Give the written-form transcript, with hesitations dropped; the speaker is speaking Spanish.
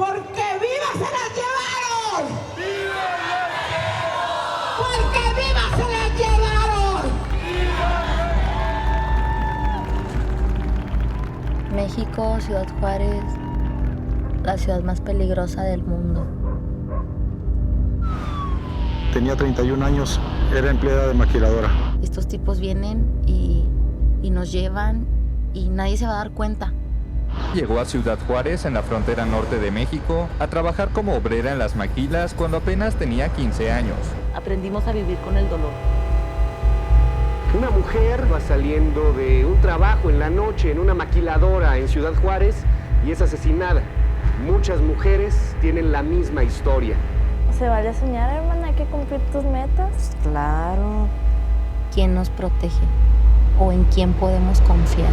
¡Porque vivas se las llevaron! ¡Porque vivas se las llevaron! México, Ciudad Juárez, la ciudad más peligrosa del mundo. Tenía 31 años, era empleada de maquiladora. Estos tipos vienen y nos llevan y nadie se va a dar cuenta. Llegó a Ciudad Juárez, en la frontera norte de México, a trabajar como obrera en las maquilas cuando apenas tenía 15 años. Aprendimos a vivir con el dolor. Una mujer va saliendo de un trabajo en la noche en una maquiladora en Ciudad Juárez y es asesinada. Muchas mujeres tienen la misma historia. ¿Se vale soñar, hermana? Hay que cumplir tus metas. Claro. ¿Quién nos protege? ¿O en quién podemos confiar?